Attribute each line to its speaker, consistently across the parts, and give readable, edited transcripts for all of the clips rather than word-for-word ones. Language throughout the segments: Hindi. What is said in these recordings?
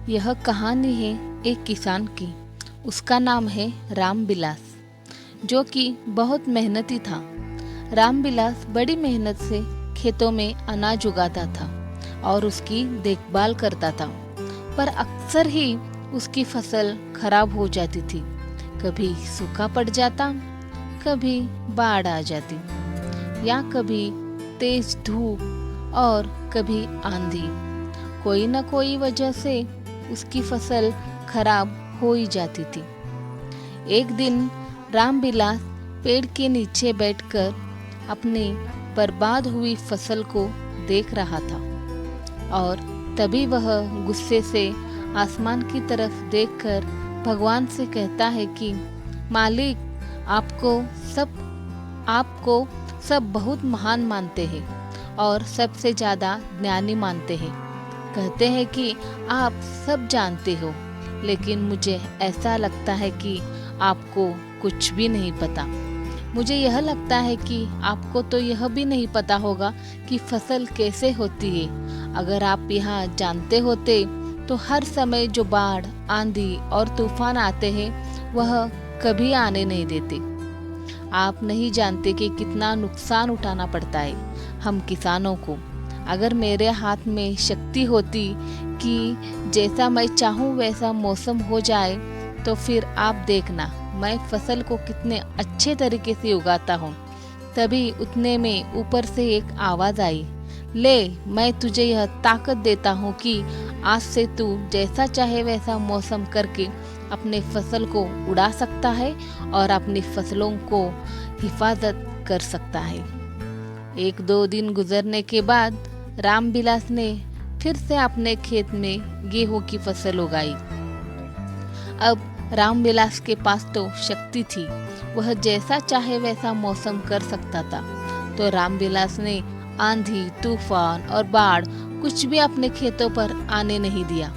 Speaker 1: यह कहानी है एक किसान की। उसका नाम है रामबिलास, जो कि बहुत मेहनती था। रामबिलास बड़ी मेहनत से खेतों में अनाज उगाता था और उसकी देखभाल करता था, पर अक्सर ही उसकी फसल खराब हो जाती थी। कभी सूखा पड़ जाता, कभी बाढ़ आ जाती, या कभी तेज धूप और कभी आंधी। कोई न कोई वजह से उसकी फसल खराब हो ही जाती थी। एक दिन रामबिलास पेड़ के नीचे बैठकर अपनी बर्बाद हुई फसल को देख रहा था, और तभी वह गुस्से से आसमान की तरफ देखकर भगवान से कहता है कि मालिक, आपको सब बहुत महान मानते हैं और सबसे ज़्यादा ज्ञानी मानते हैं। कहते हैं कि आप सब जानते हो, लेकिन मुझे ऐसा लगता है कि आपको कुछ भी नहीं पता। मुझे यह लगता है कि आपको तो यह भी नहीं पता होगा कि फसल कैसे होती है। अगर आप यहाँ जानते होते तो हर समय जो बाढ़, आंधी और तूफान आते हैं वह कभी आने नहीं देते। आप नहीं जानते कि कितना नुकसान उठाना पड़ता है हम किसानों को। अगर मेरे हाथ में शक्ति होती कि जैसा मैं चाहूँ वैसा मौसम हो जाए, तो फिर आप देखना मैं फसल को कितने अच्छे तरीके से उगाता हूँ। तभी उतने में ऊपर से एक आवाज़ आई, ले, मैं तुझे यह ताकत देता हूँ कि आज से तू जैसा चाहे वैसा मौसम करके अपने फसल को उड़ा सकता है और अपनी फसलों को हिफाजत कर सकता है। एक दो दिन गुजरने के बाद रामबिलास ने फिर से अपने खेत में गेहूं की फसल उगाई। अब रामबिलास के पास तो शक्ति थी, वह जैसा चाहे वैसा मौसम कर सकता था। तो रामबिलास ने आंधी, तूफान और बाढ़ कुछ भी अपने खेतों पर आने नहीं दिया।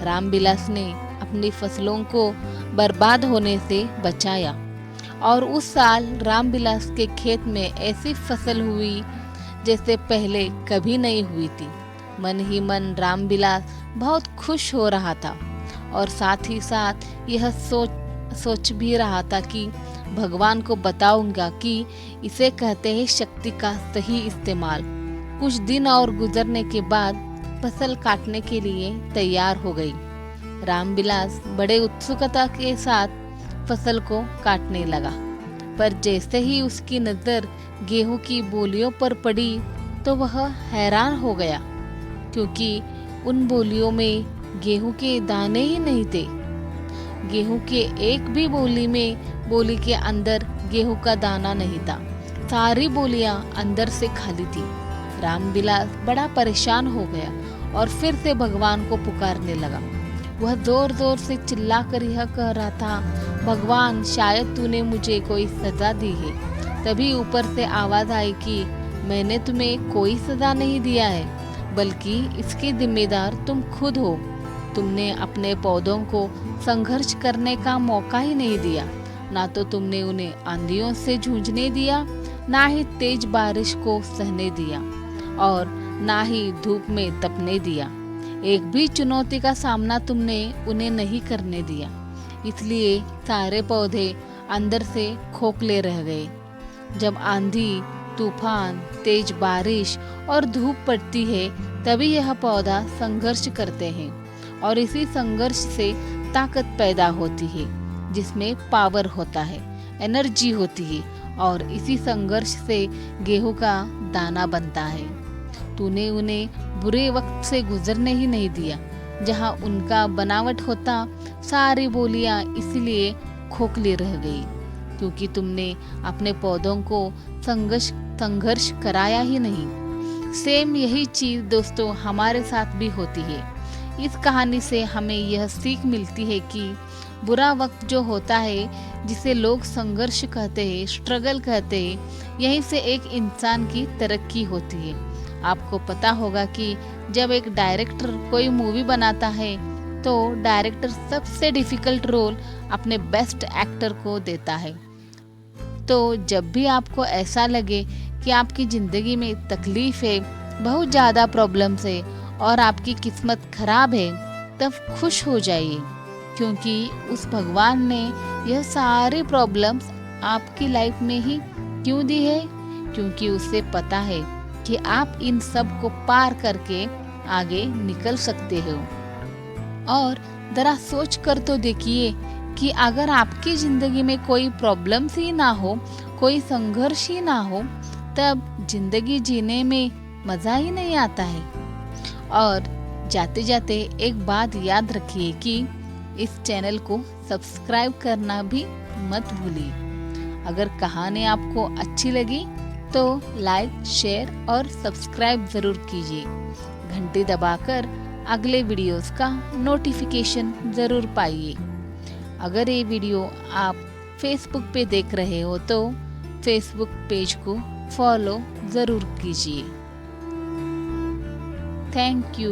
Speaker 1: रामबिलास ने अपनी फसलों को बर्बाद होने से बचाया, और उस साल रामबिलास के खेत में ऐसी फसल हुई जैसे पहले कभी नहीं हुई थी। मन ही मन रामबिलास बहुत खुश हो रहा था, और साथ ही साथ यह सोच भी रहा था कि भगवान को बताऊंगा कि इसे कहते हैं शक्ति का सही इस्तेमाल। कुछ दिन और गुजरने के बाद फसल काटने के लिए तैयार हो गई। रामबिलास बड़े उत्सुकता के साथ फसल को काटने लगा, पर जैसे ही उसकी नज़र गेहूं की बोलियों पर पड़ी तो वह हैरान हो गया, क्योंकि उन बोलियों में गेहूं के दाने ही नहीं थे। गेहूं के एक भी बोली के अंदर गेहूं का दाना नहीं था। सारी बोलियां अंदर से खाली थी। रामबिलास बड़ा परेशान हो गया और फिर से भगवान को पुकारने लगा। वह जोर जोर से चिल्ला कर यह कह रहा था, भगवान, शायद तूने मुझे कोई सजा दी है। तभी ऊपर से आवाज आई कि मैंने तुम्हें कोई सजा नहीं दिया है, बल्कि इसके जिम्मेदार तुम खुद हो। तुमने अपने पौधों को संघर्ष करने का मौका ही नहीं दिया। ना तो तुमने उन्हें आंधियों से जूझने दिया, ना ही तेज बारिश को सहने दिया, और ना ही धूप में तपने दिया। एक भी चुनौती का सामना तुमने उन्हें नहीं करने दिया। इसलिए सारे पौधे अंदर से खोखले रह गए। जब आंधी, तूफान, तेज बारिश और धूप पड़ती है, तभी यह पौधा संघर्ष करते हैं, और इसी संघर्ष से ताकत पैदा होती है, जिसमें पावर होता है, एनर्जी होती है, और इसी संघर्ष से गेहूं का दाना बनता है। तूने उन्हें बुरे वक्त से गुजरने ही नहीं दिया। जहाँ उनका बनावट होता, सारी बोलियां इसलिए खोखली रह गई, क्योंकि तुमने अपने पौधों को संघर्ष कराया ही नहीं। सेम यही चीज दोस्तों हमारे साथ भी होती है। इस कहानी से हमें यह सीख मिलती है कि बुरा वक्त जो होता है, जिसे लोग संघर्ष कहते हैं, स्ट्रगल कहते हैं, यहीं से एक इंसान की तरक्की होती है। आपको पता होगा कि जब एक डायरेक्टर कोई मूवी बनाता है, तो डायरेक्टर सबसे डिफिकल्ट रोल अपने बेस्ट एक्टर को देता है। तो जब भी आपको ऐसा लगे कि आपकी ज़िंदगी में तकलीफ है, बहुत ज़्यादा प्रॉब्लम्स है और आपकी किस्मत खराब है, तब खुश हो जाइए, क्योंकि उस भगवान ने यह सारी प्रॉब्लम्स आपकी लाइफ में ही क्यों दी है, क्योंकि उसे पता है कि आप इन सब को पार करके आगे निकल सकते हो। और जरा सोच कर तो देखिए कि अगर आपकी जिंदगी में कोई प्रॉब्लम्स ही ना हो, कोई संघर्ष ही ना हो, तब जिंदगी जीने में मज़ा ही नहीं आता है। और जाते जाते एक बात याद रखिए कि इस चैनल को सब्सक्राइब करना भी मत भूलिए। अगर कहानी आपको अच्छी लगी तो लाइक, शेयर और सब्सक्राइब ज़रूर कीजिए। घंटी दबाकर अगले वीडियोस का नोटिफिकेशन ज़रूर पाइए। अगर ये वीडियो आप फेसबुक पे देख रहे हो तो फेसबुक पेज को फॉलो ज़रूर कीजिए। Thank you.